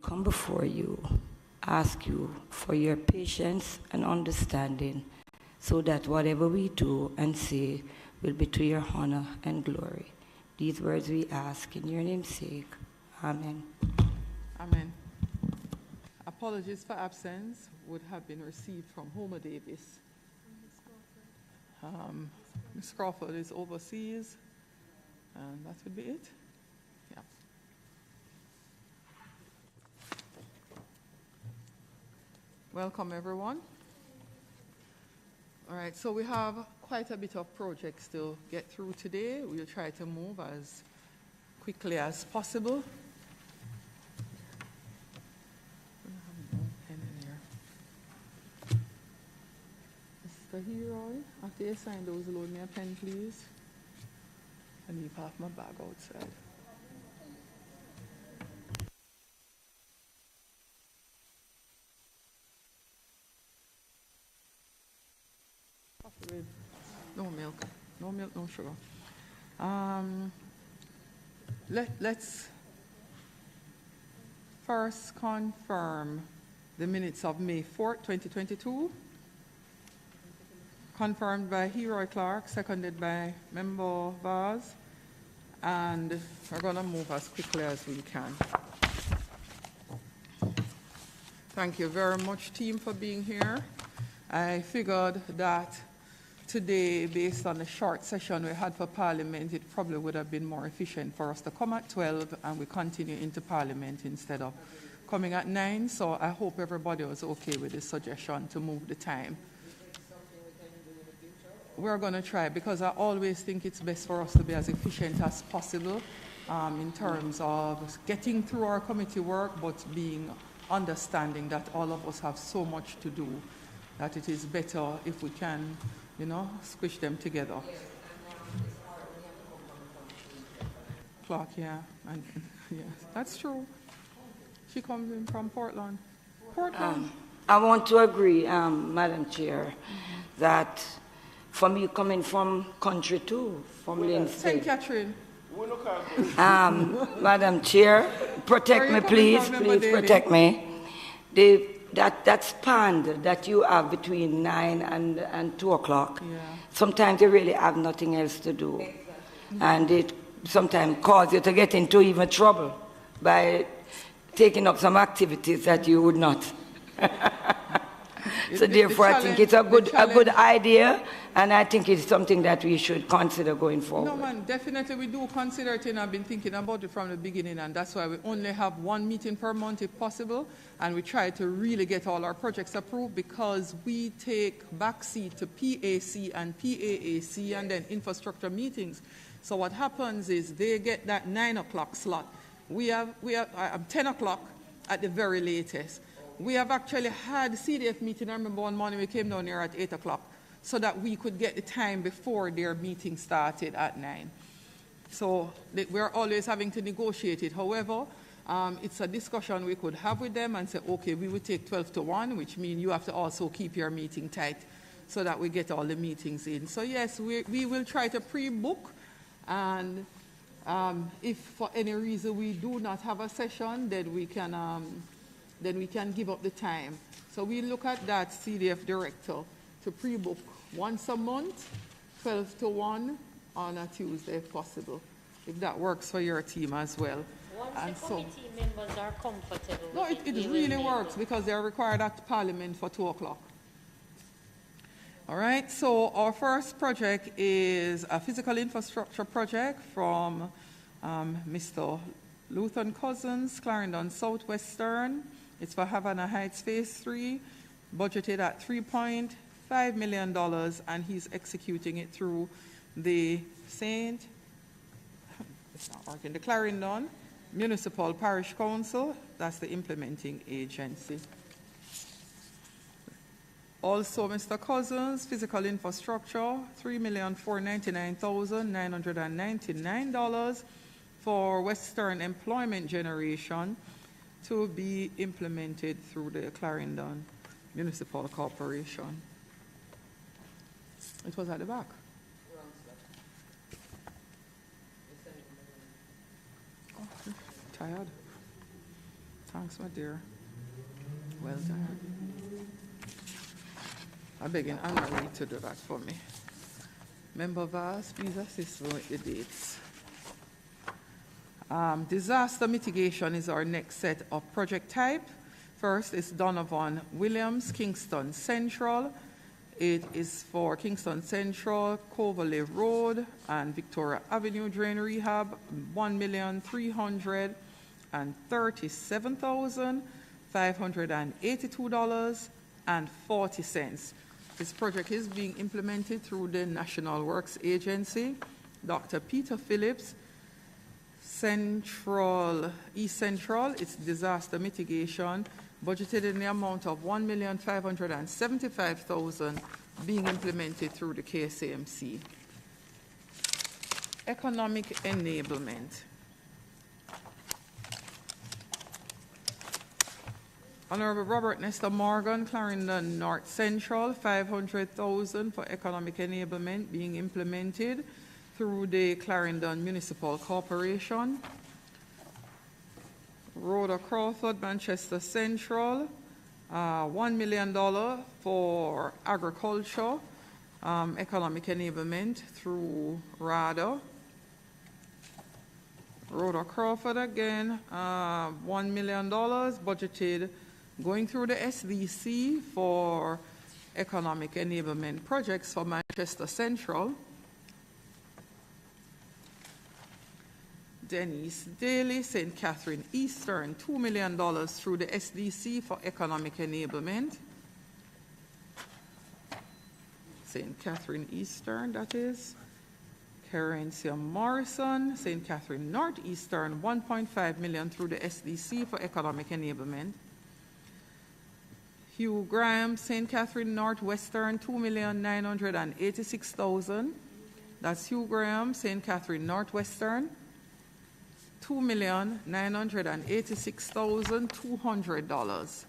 come before you, ask you for your patience and understanding so that whatever we do and say will be to your honor and glory. These words we ask in your name's sake. Amen. Amen. Apologies for absence would have been received from Homer Davis. Ms. Crawford is overseas, and that would be it. Yeah. Welcome, everyone. All right, so we have quite a bit of projects to get through today. We'll try to move as quickly as possible. Mr. Hero, after you sign those, load me a pen, please. I leave half my bag outside. Coffee with no milk, no sugar. Let's first confirm the minutes of May 4th, 2022. Confirmed by Hero Clark, seconded by Member Vaz, and we're going to move as quickly as we can. Thank you very much, team, for being here. I figured that today, based on the short session we had for Parliament, it probably would have been more efficient for us to come at 12 and we continue into Parliament instead of coming at 9. So I hope everybody was okay with this suggestion to move the time. We're going to try, because I always think it's best for us to be as efficient as possible in terms of getting through our committee work, but being understanding that all of us have so much to do that it is better if we can, squish them together. Clark, yeah, and yes, that's true. She comes in from Portland. I want to agree, Madam Chair, that for me coming from country too, from Lindsay. St. Catherine. Madam Chair, protect me, please protect me. That span that you have between 9 and 2 o'clock, sometimes you really have nothing else to do. Exactly. And it sometimes causes you to get into even trouble by taking up some activities that you would not. So therefore, I think it's a good idea, and I think it's something that we should consider going forward. No, man, definitely we do consider it, and I've been thinking about it from the beginning, and that's why we only have one meeting per month if possible, and we try to really get all our projects approved, because we take backseat to PAC and PAAC and then infrastructure meetings. So what happens is they get that 9 o'clock slot. We have 10 o'clock at the very latest. We have actually had CDF meeting. I remember one morning we came down here at 8 o'clock so that we could get the time before their meeting started at 9. So we're always having to negotiate it. However, it's a discussion we could have with them and say, okay, we would take 12 to 1, which means you have to also keep your meeting tight so that we get all the meetings in. So yes, we will try to pre-book, and if for any reason we do not have a session, then we can give up the time. So we look at that, CDF director, to pre-book once a month, 12 to 1 on a Tuesday if possible, if that works for your team as well. Once the committee members are comfortable. No, it really works, because they're required at Parliament for 2 o'clock. All right, so our first project is a physical infrastructure project from Mr. Luton Cousins, Clarendon Southwestern. It's for Havana Heights Phase 3, budgeted at $3.5 million, and he's executing it through the the Clarendon Municipal Parish Council. That's the implementing agency. Also, Mr. Cousins, physical infrastructure, $3,499,999 for Western employment generation, to be implemented through the Clarendon Municipal Corporation. It was at the back. Oh, tired. Thanks, my dear. Well done. I beg Anne-Marie to do that for me. Member Vaz, please assist me with the dates. Disaster mitigation is our next set of project type. First is Donovan Williams, Kingston Central. It is for Kingston Central, Coverley Road, and Victoria Avenue Drain Rehab, $1,337,582.40. This project is being implemented through the National Works Agency. Dr. Peter Phillips, East Central, it's disaster mitigation, budgeted in the amount of $1,575,000 being implemented through the KSAMC. Economic enablement. Honorable Robert Nestor Morgan, Clarendon North Central, $500,000 for economic enablement being implemented through the Clarendon Municipal Corporation. Rhoda Crawford, Manchester Central, $1 million for agriculture, economic enablement through RADA. Rhoda Crawford again, $1 million budgeted going through the SDC for economic enablement projects for Manchester Central. Denise Daly, St. Catherine Eastern, $2 million through the SDC for economic enablement. St. Catherine Eastern, that is. Carencia Morrison, St. Catherine Northeastern, $1.5 million through the SDC for economic enablement. Hugh Graham, St. Catherine Northwestern, $2,986,000. That's Hugh Graham, St. Catherine Northwestern, $2,986,200.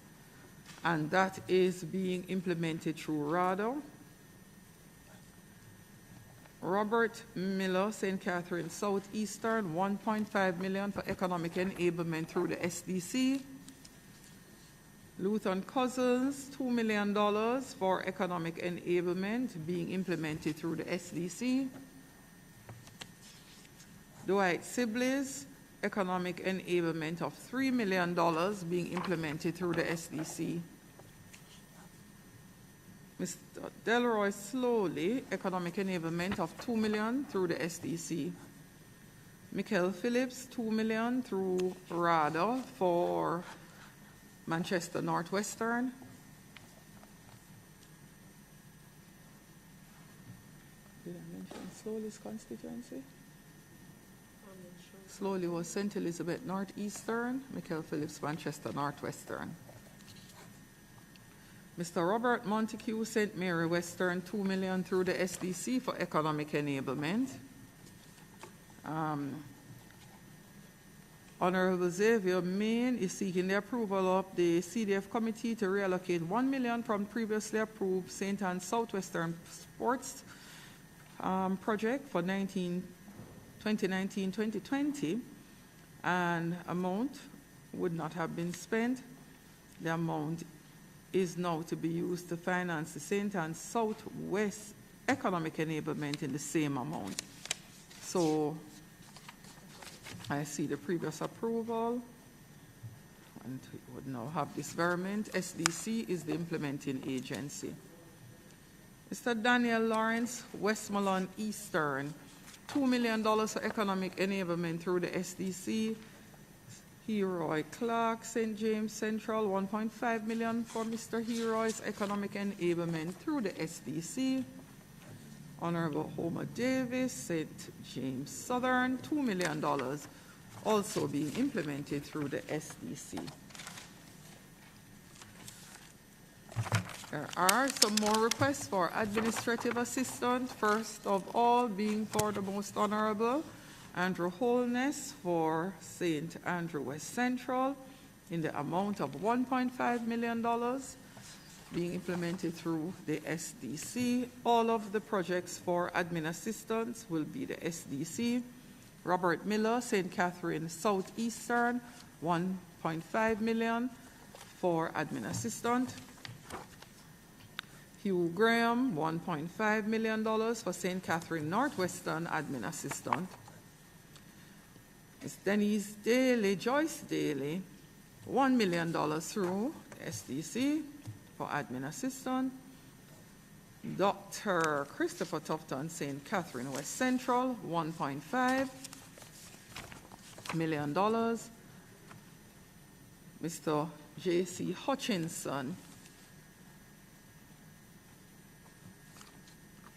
And that is being implemented through RADA. Robert Miller, St. Catherine Southeastern, $1.5 million for economic enablement through the SDC. Luton Cousins, $2 million for economic enablement being implemented through the SDC. Dwight Sibley's, economic enablement of $3 million being implemented through the SDC. Mr. Delroy Slowly, economic enablement of $2 million through the SDC. Michael Phillips, $2 million through RADA for Manchester Northwestern. Did I mention Slowly's constituency? Slowly was St. Elizabeth Northeastern, Michael Phillips, Manchester Northwestern. Mr. Robert Montague, St. Mary Western, $2 million through the SDC for economic enablement. Honorable Xavier Main is seeking the approval of the CDF committee to reallocate $1 million from previously approved St. Anne Southwestern Sports project for 2019-2020, and amount would not have been spent. The amount is now to be used to finance the St. Anne Southwest economic enablement in the same amount. So I see the previous approval, and we would now have this variant. SDC is the implementing agency. Mr. Daniel Lawrence, Westmoreland Eastern, $2 million for economic enablement through the SDC. Heroy Clark, St. James Central, $1.5 million for Mr. Heroy's economic enablement through the SDC. Honorable Homer Davis, St. James Southern, $2 million also being implemented through the SDC. There are some more requests for administrative assistance. First of all, being for the Most Honorable Andrew Holness for St. Andrew West Central in the amount of $1.5 million being implemented through the SDC. All of the projects for admin assistance will be the SDC. Robert Miller, St. Catherine Southeastern, $1 1.5 million for admin assistant. Hugh Graham, $1.5 million for St. Catherine Northwestern admin assistant. Ms. Denise Daly, Joyce Daly, $1 million through SDC for admin assistant. Dr. Christopher Tufton, St. Catherine West Central, $1.5 million. Mr. J.C. Hutchinson,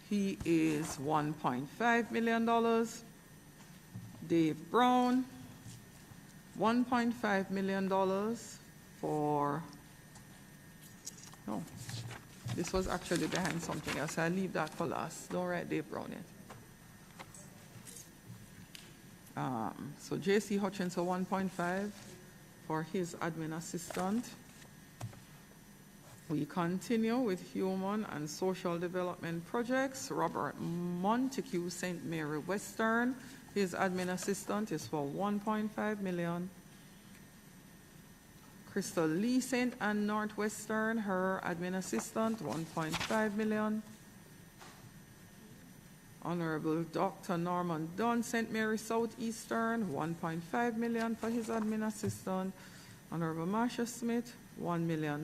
he is $1.5 million. Dave Brown, $1.5 million for, no, this was actually behind something else. I'll leave that for last. Don't write Dave Brown yet. So J.C. Hutchinson, 1.5 for his admin assistant. We continue with human and social development projects. Robert Montague, St. Mary Western, his admin assistant is for 1.5 million. Crystal Lee, St. Anne Northwestern, her admin assistant, 1.5 million. Honorable Dr. Norman Dunn, St. Mary Southeastern, 1.5 million for his admin assistant. Honorable Marsha Smith, $1 million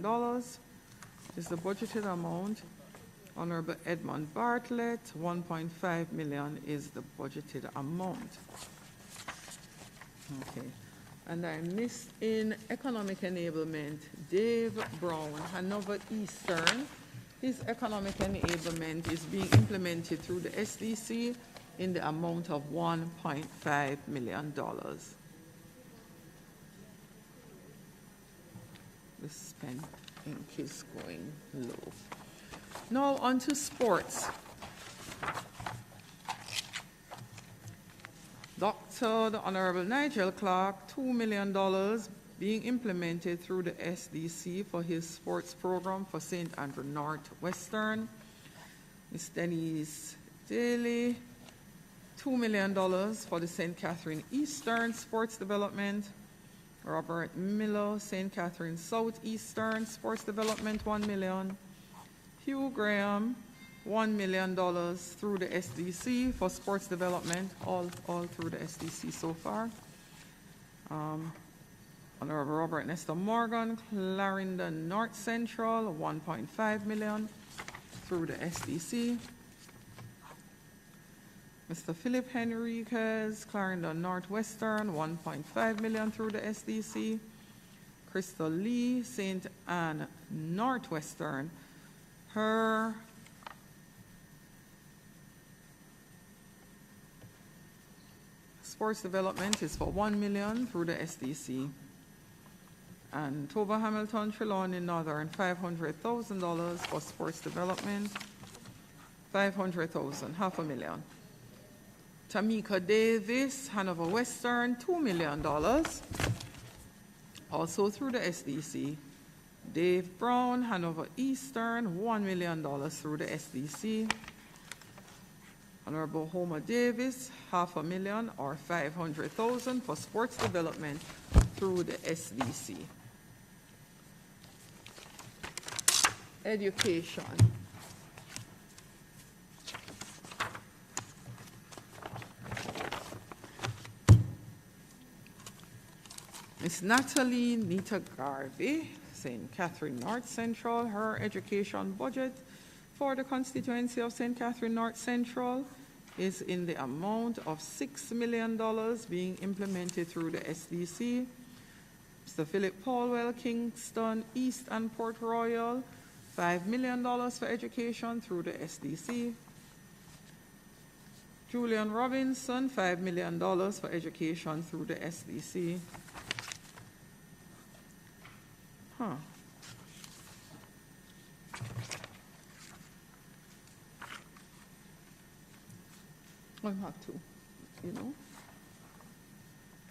is the budgeted amount. Honorable Edmund Bartlett, 1.5 million is the budgeted amount. Okay. And I missed in economic enablement, Dave Brown, Hanover Eastern. His economic enablement is being implemented through the SDC in the amount of $1.5 million. This pen ink is going low. Now on to sports. Dr. the Honorable Nigel Clark, $2 million being implemented through the SDC for his sports program for St. Andrew Northwestern. Ms. Denise Daly, $2 million for the St. Catherine Eastern Sports Development. Robert Miller, St. Catherine Southeastern Sports Development, $1 million. Hugh Graham, $1 million through the SDC for sports development, all through the SDC so far. Honorable Robert Nestor Morgan, Clarendon North Central, $1.5 million through the SDC. Mr. Philip Henriquez, Clarendon Northwestern, $1.5 million through the SDC. Crystal Lee, St. Anne Northwestern, her sports development is for $1 million through the SDC. And Toba Hamilton Trelawney Northern, $500,000 for sports development. $500,000, $500,000. Tamika Davis, Hanover Western, $2 million, also through the SDC. Dave Brown, Hanover Eastern, $1 million through the SDC. Honorable Homer Davis, $500,000 or $500,000 for sports development through the SDC. Education. Ms. Natalie Nita Garvey, St. Catherine North Central, her education budget for the constituency of St. Catherine North Central is in the amount of $6 million being implemented through the SDC. Mr. Philip Paulwell, Kingston East and Port Royal, $5 million for education through the SDC. Julian Robinson, $5 million for education through the SDC. I have to,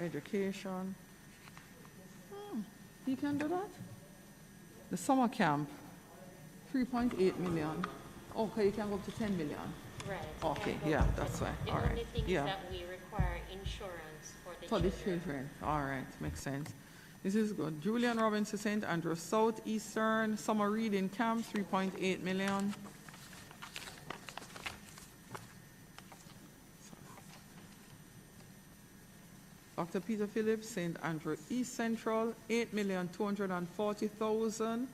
education. You can do that? The summer camp, 3.8 million. Okay, you can go up to 10 million. Right. Okay, yeah, that's right. All right. The only thing Yeah. is that we require insurance for the For the children. children. All right, makes sense. This is good. Julian Robinson, St. Andrew Southeastern Summer Reading Camp, 3.8 million. Dr. Peter Phillips, St. Andrew East Central, 8,240,000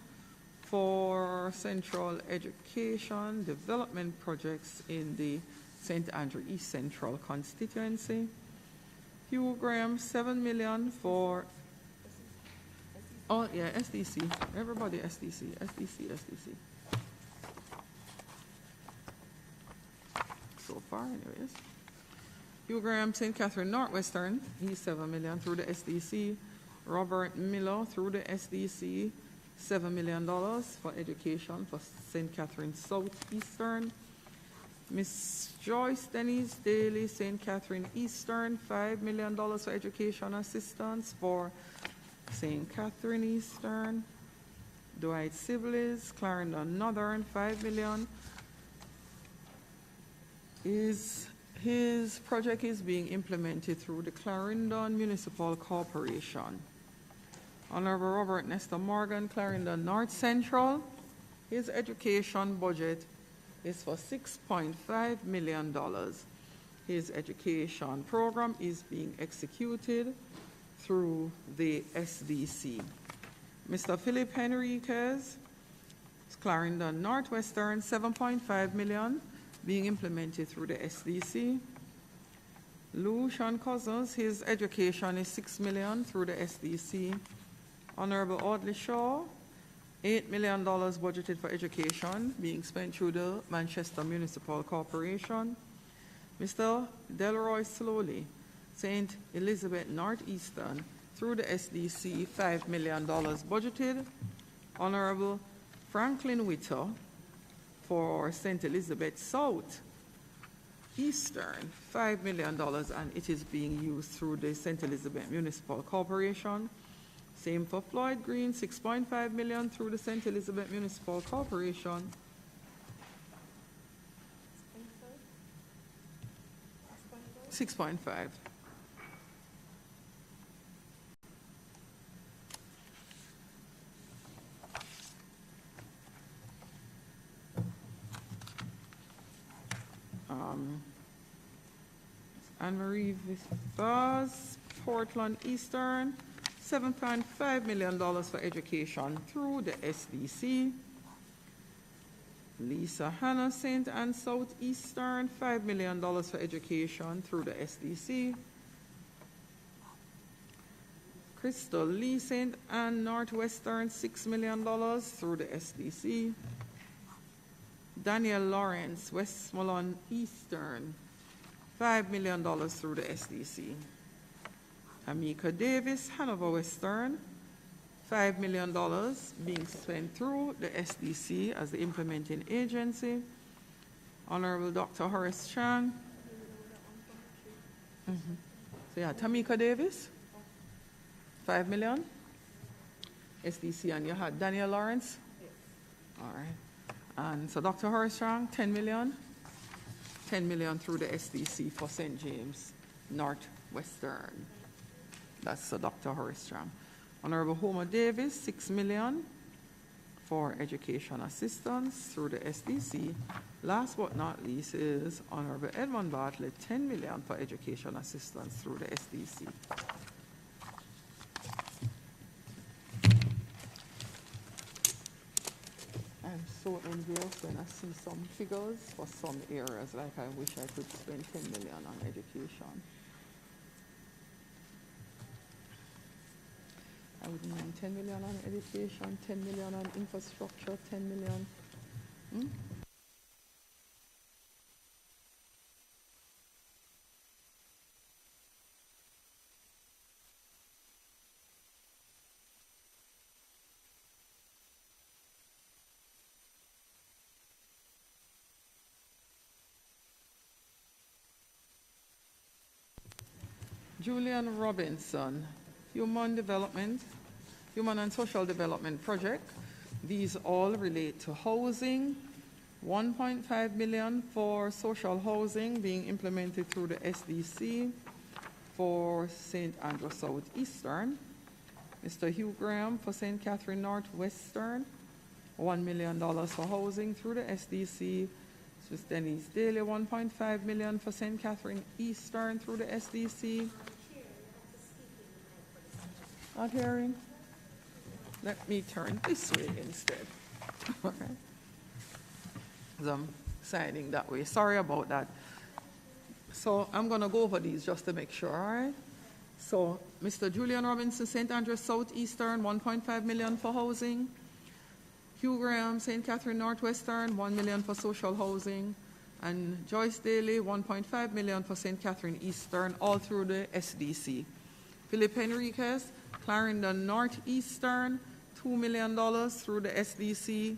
for central education development projects in the St. Andrew East Central constituency. Hugh Graham, 7 million for, oh yeah, SDC, everybody SDC. So far anyways. Hugh Graham, St. Catherine Northwestern, he's 7 million through the SDC. Robert Miller through the SDC, $7 million for education for St. Catherine Southeastern. Miss Joyce Denise Daly, St. Catherine Eastern, $5 million for education assistance for St. Catherine Eastern. Dwight Sibley's, Clarendon Northern, $5 million. His project is being implemented through the Clarendon Municipal Corporation. Honorable Robert Nestor Morgan, Clarendon North Central, his education budget is for $6.5 million. His education program is being executed through the SDC. Mr. Philip Henriquez, Clarendon Northwestern, $7.5 million, being implemented through the SDC. Lucian Cousins, his education is $6 million through the SDC. Honorable Audley Shaw, $8 million budgeted for education being spent through the Manchester Municipal Corporation. Mr. Delroy Slowly, St. Elizabeth Northeastern, through the SDC, $5 million budgeted. Honorable Franklin Witter for St. Elizabeth South Eastern, $5 million, and it is being used through the St. Elizabeth Municipal Corporation. Same for Floyd Green, $6.5 million through the St. Elizabeth Municipal Corporation. 6.5. Anne-Marie Vaz, Portland Eastern, $7.5 million for education through the SDC. Lisa Hannah, St. Anne Southeastern, $5 million for education through the SDC. Crystal Lee, St. Anne Northwestern, $6 million through the SDC. Daniel Lawrence, Westmoreland Eastern, $5 million through the SDC. Amika Davis, Hanover Western, $5 million being spent through the SDC as the implementing agency. Honorable Dr. Horace Chang. So yeah, Tamika Davis, $5 million. SDC, and you had Daniel Lawrence? Yes. All right. And so Dr. Horace Chang, $10 million. $10 million through the SDC for St. James Northwestern. That's Dr. Horace Strang. Honorable Homer Davis, $6 million for education assistance through the SDC. Last but not least is Honorable Edmund Bartlett, $10 million for education assistance through the SDC. I'm so envious when I see some figures for some areas, like I wish I could spend $10 million on education. I wouldn't mind $10 million on education, $10 million on infrastructure, $10 million. Julian Robinson, Human and Social Development Project. These all relate to housing. $1.5 million for social housing being implemented through the SDC for St. Andrew Southeastern. Mr. Hugh Graham for St. Catherine Northwestern, $1 million for housing through the SDC. Ms. Denise Daly, $1.5 million for St. Catherine Eastern through the SDC. Not hearing? Let me turn this way instead. Okay. I'm signing that way. Sorry about that. So I'm going to go over these just to make sure, all right? So Mr. Julian Robinson, St. Andrews Southeastern, $1.5 million for housing. Hugh Graham, St. Catherine Northwestern, $1 million for social housing. And Joyce Daly, $1.5 million for St. Catherine Eastern, all through the SDC. Philip Henriquez, Clarendon Northeastern, $2 million through the SDC.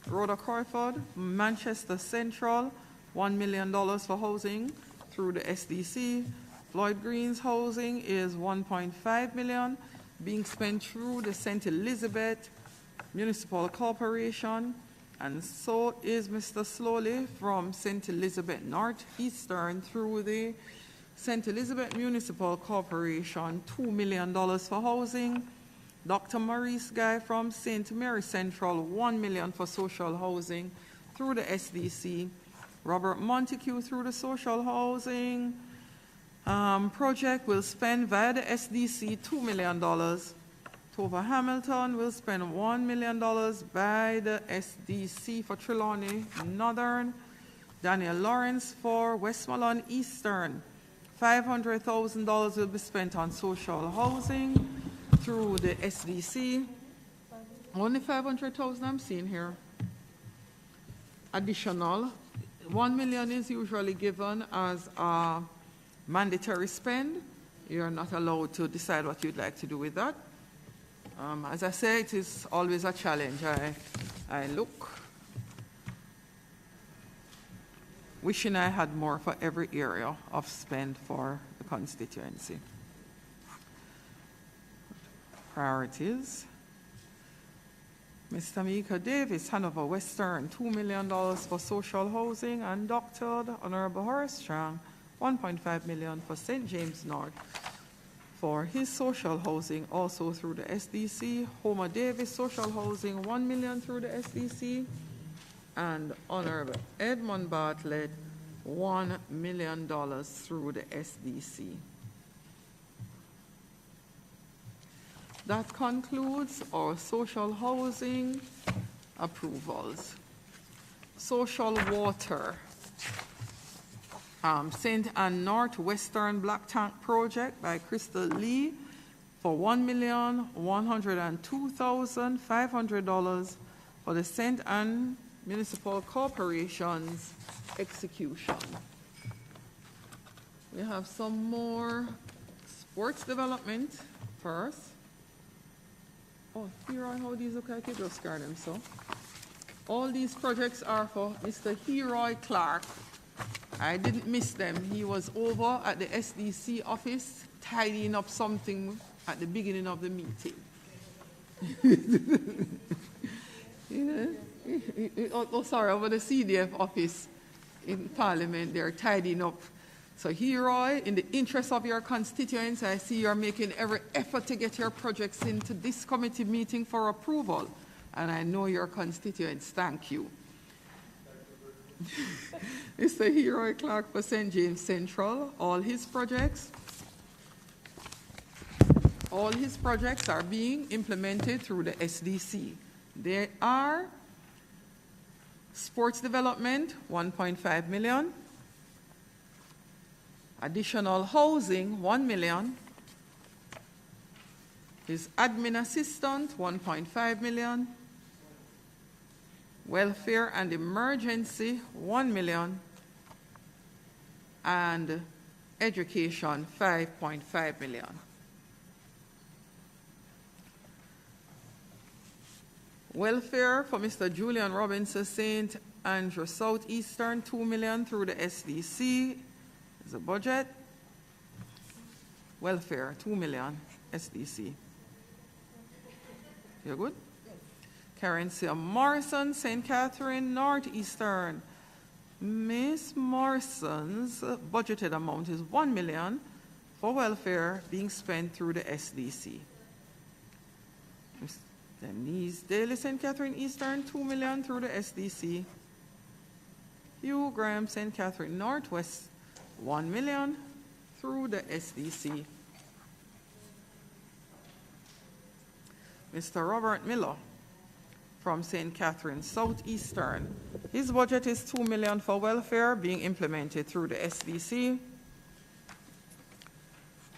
Rhoda Crawford, Manchester Central, $1 million for housing through the SDC. Floyd Green's housing is $1.5 million, being spent through the St. Elizabeth Municipal Corporation, and so is Mr. Slowly from St. Elizabeth Northeastern through the St. Elizabeth Municipal Corporation, $2 million for housing. Dr. Maurice Guy from St. Mary Central, $1 million for social housing through the SDC. Robert Montague through the social housing project will spend via the SDC $2 million. Tova Hamilton will spend $1 million by the SDC for Trelawney Northern. Daniel Lawrence for Westmoreland Eastern, $500,000 will be spent on social housing through the SDC. Only $500,000 I'm seeing here. Additional, $1 million is usually given as a mandatory spend. You're not allowed to decide what you'd like to do with that. As I say, it is always a challenge. I look, wishing I had more for every area of spend for the constituency. Priorities. Mr. Mika Davis, Hanover Western, $2 million for social housing, and Dr. Honorable Horace Strang, $1.5 million for St. James North for his social housing, also through the SDC. Homer Davis, social housing, $1 million through the SDC, and Honorable Edmund Bartlett, $1 million through the SDC. That concludes our social housing approvals. Social water. St. Anne Northwestern Black Tank Project by Crystal Lee for $1,102,500 for the St. Anne Municipal Corporation's execution. We have some more sports development first. Oh, here are how these look like. You just got them, so. All these projects are for Mr. Heroy Clark. I didn't miss them. He was over at the SDC office tidying up something at the beginning of the meeting. Sorry, over the CDF office in Parliament, they're tidying up. So Heroy, in the interest of your constituents, I see you're making every effort to get your projects into this committee meeting for approval. And I know your constituents. Thank you. Mr. Heroy Clark for St. James Central, all his projects are being implemented through the SDC. They are sports development, $1.5 million. Additional housing, $1 million. His admin assistant, $1.5 million. Welfare and emergency, $1 million. And education, $5.5 million. Welfare for Mr. Julian Robinson, St. Andrew Southeastern, $2 million through the SDC. Is a budget. Welfare, $2 million, SDC. You're good? Karen C. Morrison, St. Catherine Northeastern. Miss Morrison's budgeted amount is $1 million for welfare being spent through the SDC. Ms. Denise Daly, St. Catherine Eastern, 2 million through the SDC. Hugh Graham, St. Catherine Northwest, 1 million through the SDC. Mr. Robert Miller from St. Catherine Southeastern. His budget is 2 million for welfare being implemented through the SDC.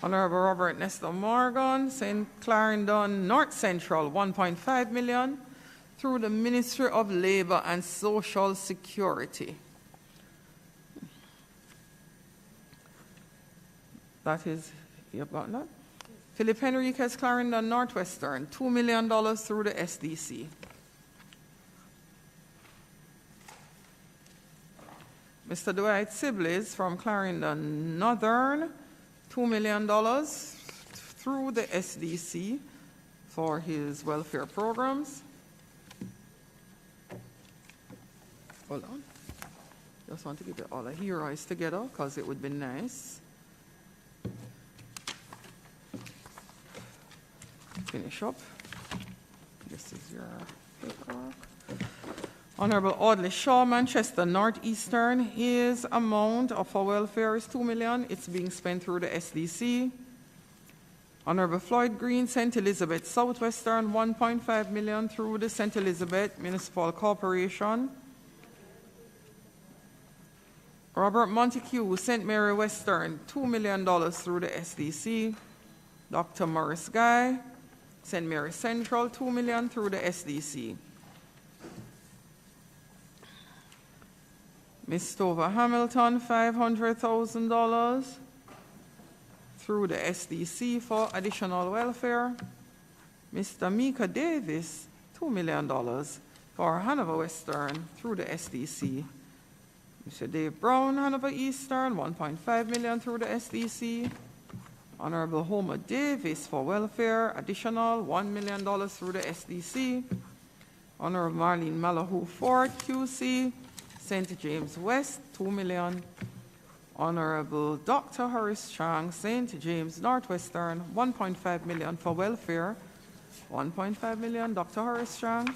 Honorable Robert Nestor Morgan, St. Clarendon North Central, 1.5 million through the Ministry of Labor and Social Security. That is, you got that? Philip Henriquez, Clarendon Northwestern, $2 million through the SDC. Mr. Dwight Sibley's from Clarendon Northern, $2 million through the SDC for his welfare programs. Hold on. Just want to get all the heroes together because it would be nice. Finish up. This is your paperwork. Honorable Audley Shaw, Manchester Northeastern, his amount for welfare is $2 million. It's being spent through the SDC. Honorable Floyd Green, St. Elizabeth Southwestern, $1.5 million through the St. Elizabeth Municipal Corporation. Robert Montague, St. Mary Western, $2 million through the SDC. Dr. Morris Guy, St. Mary Central, $2 million through the SDC. Ms. Tova Hamilton, $500,000 through the SDC for additional welfare. Mr. Mika Davis, $2 million for Hanover Western through the SDC. Mr. Dave Brown, Hanover Eastern, $1.5 million through the SDC. Honorable Homer Davis for welfare, additional $1 million through the SDC. Honorable Marlene Malahoo Ford, QC, St. James West, $2 million. Honorable Dr. Horace Chang, St. James Northwestern, $1.5 million for welfare. $1.5 million, Dr. Horace Chang,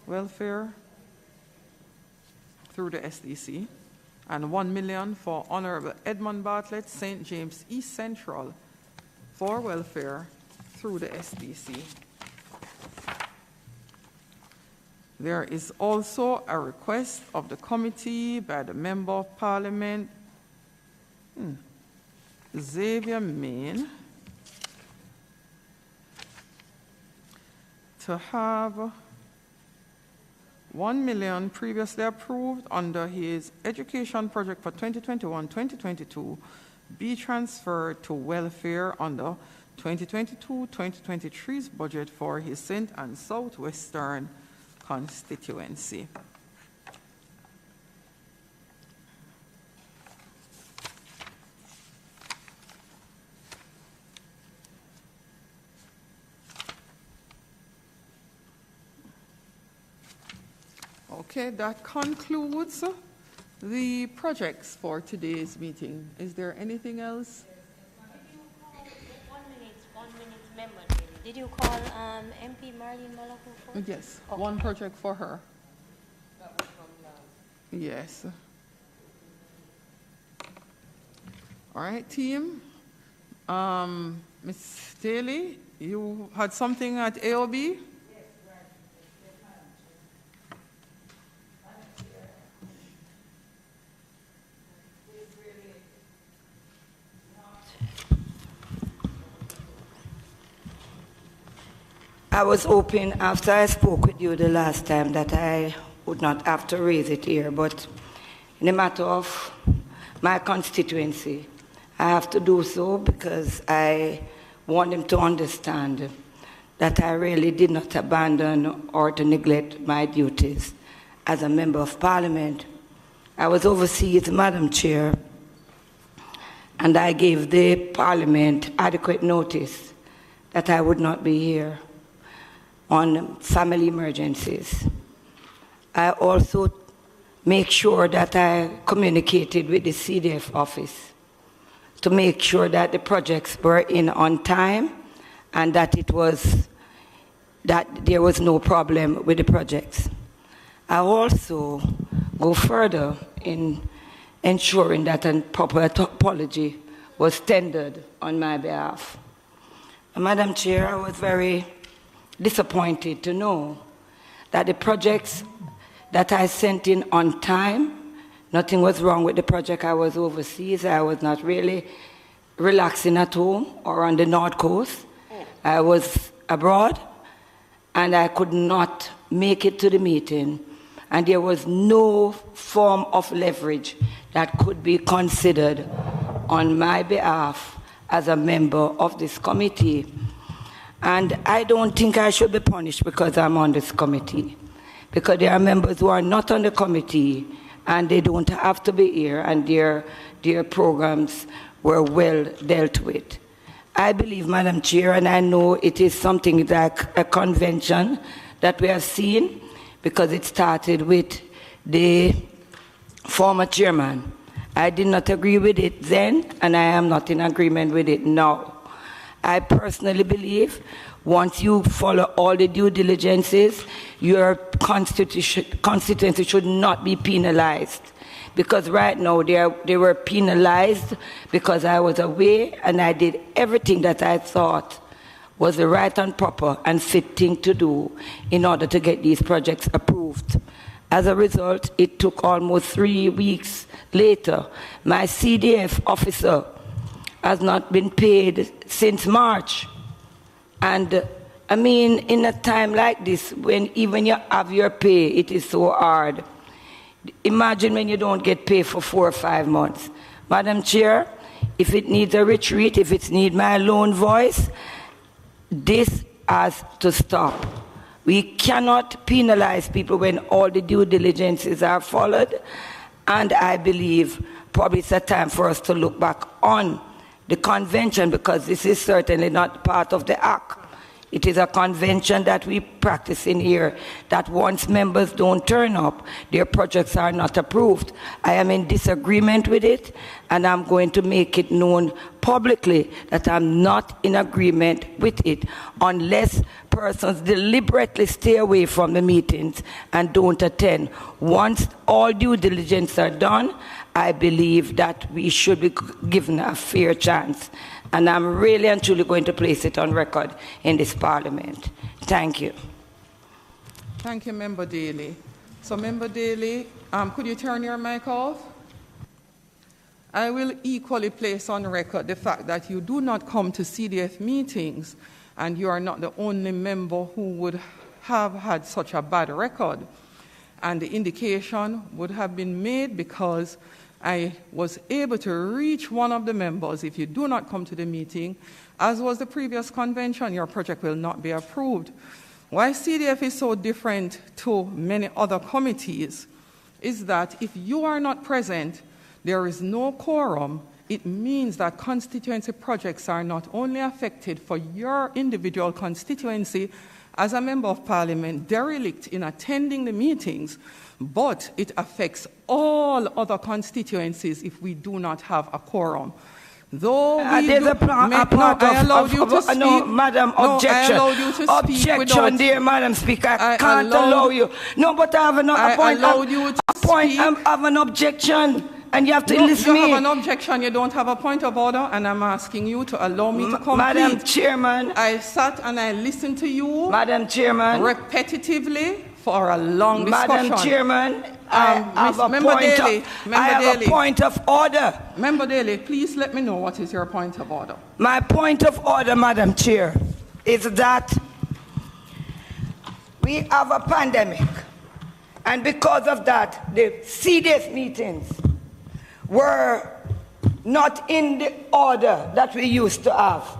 welfare through the SDC. And $1 million for Honorable Edmund Bartlett, St. James East Central, for welfare through the SDC. There is also a request of the committee by the Member of Parliament, Xavier Main, to have $1 million previously approved under his education project for 2021-2022 be transferred to welfare under 2022-2023's budget for his St. and Southwestern constituency. Okay, that concludes the projects for today's meeting. Is there anything else? One minute, member. Did you call MP Marlene Malahoo? Yes, okay. One project for her. That was from yes. All right, team. Ms. Daly, you had something at AOB? I was hoping after I spoke with you the last time that I would not have to raise it here, but in the matter of my constituency, I have to do so because I want them to understand that I really did not abandon or to neglect my duties as a member of Parliament. I was overseas, Madam Chair, and I gave the Parliament adequate notice that I would not be here on family emergencies. I also make sure that I communicated with the CDF office to make sure that the projects were in on time and that it was that there was no problem with the projects. I also go further in ensuring that a proper apology was tendered on my behalf. Madam Chair, I was very disappointed to know that the projects that I sent in on time, nothing was wrong with the project. I was overseas. I was not really relaxing at home or on the North Coast. I was abroad, and I could not make it to the meeting. And there was no form of leverage that could be considered on my behalf as a member of this committee. And I don't think I should be punished because I'm on this committee. Because there are members who are not on the committee and they don't have to be here, and their programs were well dealt with. I believe, Madam Chair, and I know it is something like a convention that we have seen, because it started with the former chairman. I did not agree with it then, and I am not in agreement with it now. I personally believe once you follow all the due diligences, your constituency should not be penalized. Because right now they were penalized because I was away and I did everything that I thought was the right and proper and fit thing to do in order to get these projects approved. As a result, it took almost 3 weeks later. My CDF officer has not been paid since March. And I mean, in a time like this, when even you have your pay, it is so hard. Imagine when you don't get paid for 4 or 5 months. Madam Chair, if it needs a retreat, if it needs my lone voice, this has to stop. We cannot penalize people when all the due diligences are followed. And I believe probably it's a time for us to look back on the convention, because this is certainly not part of the act. It is a convention that we practice in here, that once members don't turn up, their projects are not approved. I am in disagreement with it, and I'm going to make it known publicly that I'm not in agreement with it unless persons deliberately stay away from the meetings and don't attend. Once all due diligence are done, I believe that we should be given a fair chance. And I'm really and truly going to place it on record in this Parliament. Thank you. Thank you, Member Daly. So, Member Daly, could you turn your mic off? I will equally place on record the fact that you do not come to CDF meetings, and you are not the only member who would have had such a bad record. And the indication would have been made because I was able to reach one of the members. If you do not come to the meeting, as was the previous convention, your project will not be approved. Why CDF is so different to many other committees is that if you are not present, there is no quorum. It means that constituency projects are not only affected for your individual constituency as a member of parliament derelict in attending the meetings, but it affects all other constituencies if we do not have a quorum. Though we there's a part I allowed you to speak. No, Madam, objection. I allowed you to speak objection, without, dear Madam Speaker. I can't allow you. No, but I have a point. I have an objection. And you have to listen to me. You have an objection, you don't have a point of order, and I'm asking you to allow me to complete. Madam Chairman. I sat and I listened to you. Member repetitively for a long discussion. Madam Chairman, I have a point of order. Member Daly, please let me know what is your point of order. My point of order, Madam Chair, is that we have a pandemic. And because of that, the CDF meetings were not in the order that we used to have.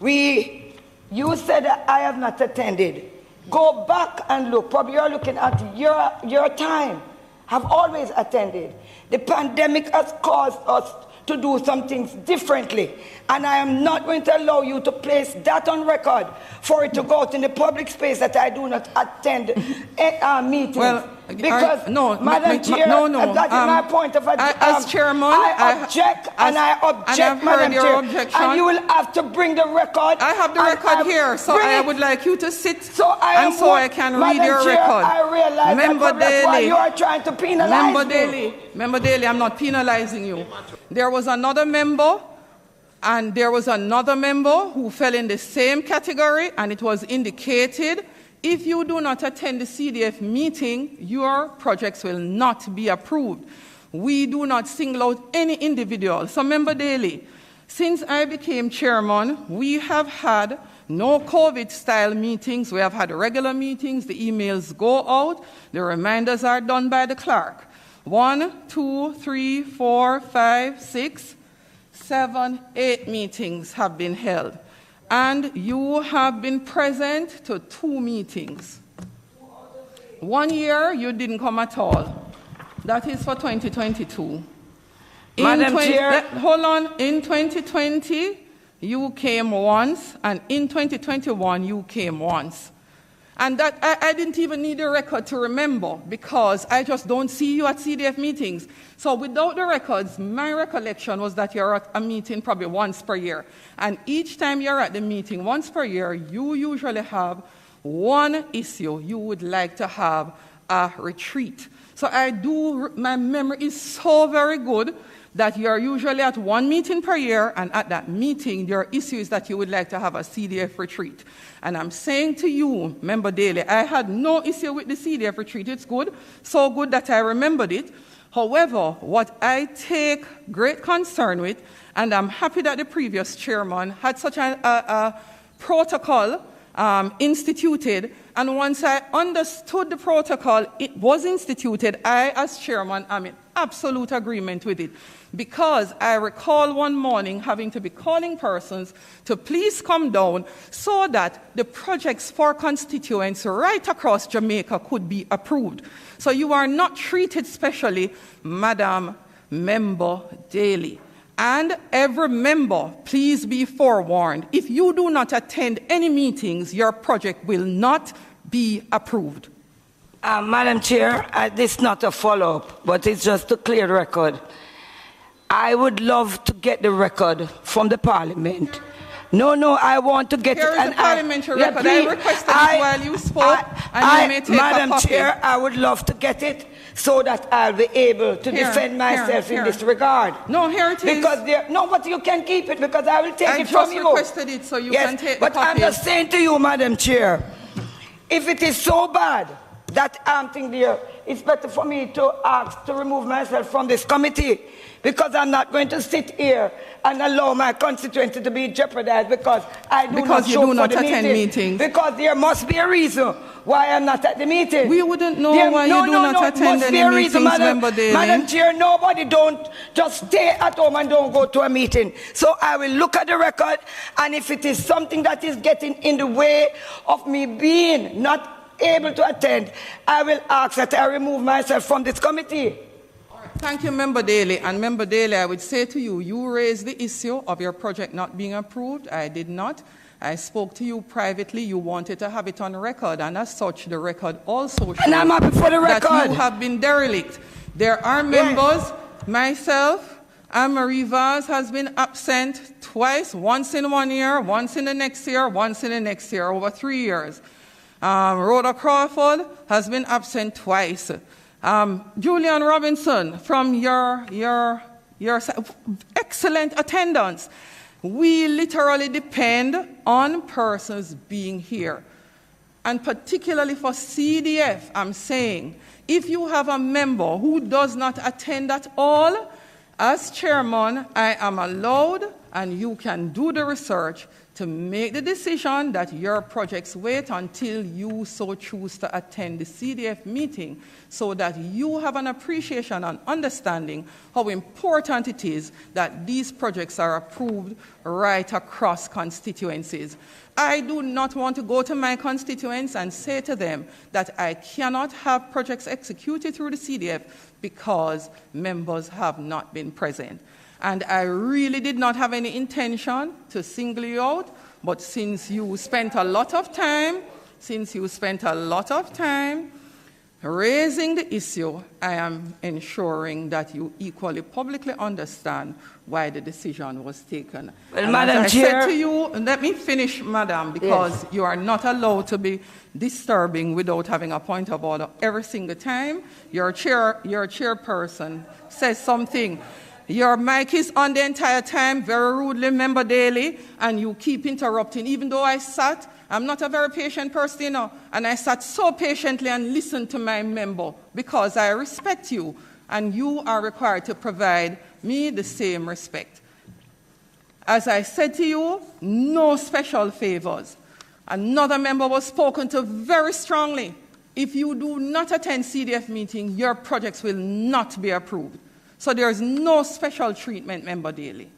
You said that I have not attended. Go back and look. Probably you're looking at your time. Have always attended. The pandemic has caused us to do some things differently. And I am not going to allow you to place that on record for it to go out in the public space that I do not attend meetings. Well, Because, no, Madam Chair, no. that is my point of as chairman, I object, Madam Chair. Objection. And you will have to bring the record. I have the record here, so I would like you to sit I can read your Chair, record. I realize that's why you are trying to penalize me. Member Daly, I'm not penalizing you. There was another member, and there was another member who fell in the same category, and it was indicated if you do not attend the CDF meeting, your projects will not be approved. We do not single out any individual. So, Member Daly, since I became chairman, we have had no COVID-style meetings. We have had regular meetings. The emails go out. The reminders are done by the clerk. 1, 2, 3, 4, 5, 6, 7, 8 meetings have been held. And you have been present to 2 meetings. 1 year, you didn't come at all. That is for 2022. Madam Chair. Hold on. In 2020, you came once, and in 2021, you came once. And that I didn't even need a record to remember, because I just don't see you at CDF meetings. So without the records, my recollection was that you're at a meeting probably once per year. And each time you're at the meeting once per year, you usually have one issue. You would like to have a retreat. So my memory is so very good that you're usually at one meeting per year, and at that meeting, your issue is that you would like to have a CDF retreat. And I'm saying to you, Member Daly, I had no issue with the CDF retreat. It's good, so good that I remembered it. However, what I take great concern with, and I'm happy that the previous chairman had such a protocol instituted, and once I understood the protocol, it was instituted, I, as chairman, am in absolute agreement with it. Because I recall one morning having to be calling persons to please come down so that the projects for constituents right across Jamaica could be approved. So you are not treated specially, Madam Member Daly. And every member, please be forewarned, if you do not attend any meetings, your project will not be approved. Madam Chair, this is not a follow-up, but it's just to clear the record. I would love to get the record from the Parliament. No, I want to get Here it. Here is the parliamentary record. I requested it while you spoke, and you may take Madam a copy. Chair, I would love to get it so that I'll be able to defend myself in this regard. No, here it is. Because but you can keep it, because I will take it from you. I just requested it, so you can take the but copy. I'm just saying to you, Madam Chair, if it is so bad that I'm thinking there, it's better for me to ask to remove myself from this committee, because I'm not going to sit here and allow my constituency to be jeopardized because I do not show for the attend meetings. Because there must be a reason why I'm not at the meeting. We wouldn't know why you do not attend any meetings, Member Daly. Madam Chair, nobody don't just stay at home and don't go to a meeting. So I will look at the record, and if it is something that is getting in the way of me being not able to attend, I will ask that I remove myself from this committee. Thank you, Member Daly. And Member Daly, I would say to you, you raised the issue of your project not being approved. I did not. I spoke to you privately. You wanted to have it on record, and as such, the record also shows and I'm happy for the record that you have been derelict. There are members, myself, Anne-Marie Vaz has been absent twice, once in 1 year, once in the next year, once in the next year, over 3 years. Rhoda Crawford has been absent twice. Julian Robinson, from your excellent attendance. We literally depend on persons being here. And particularly for CDF, I'm saying, if you have a member who does not attend at all, as chairman, I am allowed, and you can do the research, to make the decision that your projects wait until you so choose to attend the CDF meeting, so that you have an appreciation and understanding how important it is that these projects are approved right across constituencies. I do not want to go to my constituents and say to them that I cannot have projects executed through the CDF because members have not been present. And I really did not have any intention to single you out, but since you spent a lot of time raising the issue, I am ensuring that you equally publicly understand why the decision was taken. Well, and Madam as I Chair, said to you, let me finish, Madam, because you are not allowed to be disturbing without having a point of order every single time your chairperson says something. Your mic is on the entire time, very rudely, Member Daly, and you keep interrupting. Even though I'm not a very patient person, you know, and I sat so patiently and listened to my member because I respect you, and you are required to provide me the same respect. As I said to you, no special favors. Another member was spoken to very strongly. If you do not attend CDF meeting, your projects will not be approved. So there is no special treatment, Member Daly.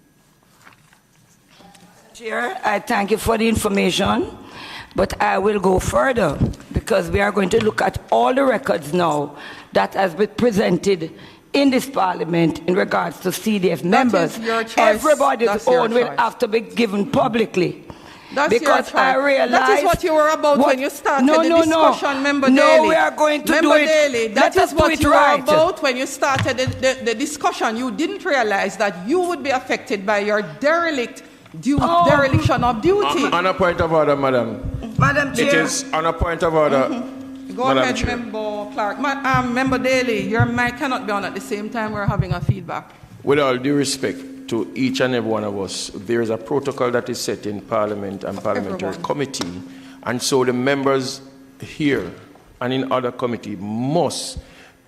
Chair, I thank you for the information, but I will go further because we are going to look at all the records now that has been presented in this parliament in regards to CDF members. Everybody's own will have to be given publicly. That's because your I realize that is what you were about when you started the discussion, Member Daly. No, we are going to do it. Daly, that is what you were about when you started the discussion. You didn't realize that you would be affected by your dereliction of duty. On a point of order, Madam. Madam Chair. It is on a point of order. Go Madam ahead, Chair. Member Clark. Member Daly, your mic cannot be on at the same time we're having a feedback. With all due respect to each and every one of us, there is a protocol that is set in Parliament and Parliamentary Committee, and so the members here and in other committee must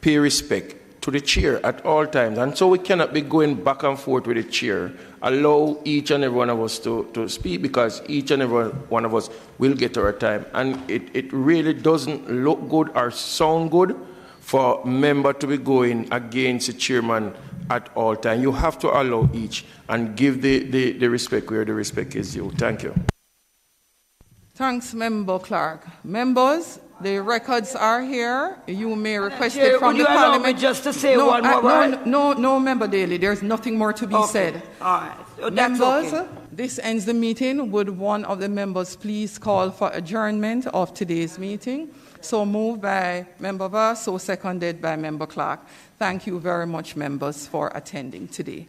pay respect to the chair at all times, and so we cannot be going back and forth with the chair. Allow each and every one of us to speak, because each and every one of us will get our time, and it really doesn't look good or sound good for a member to be going against the chairman at all times. You have to allow each and give the respect where the respect is due. Thank you. Thanks, Member Clark. Members, the records are here. You may request it from the Parliament. Allow me just to say one more word? No, Member Daly. There's nothing more to be said. All right. So members, this ends the meeting. Would one of the members please call for adjournment of today's meeting? So moved by Member Voss, so seconded by Member Clark. Thank you very much, members, for attending today.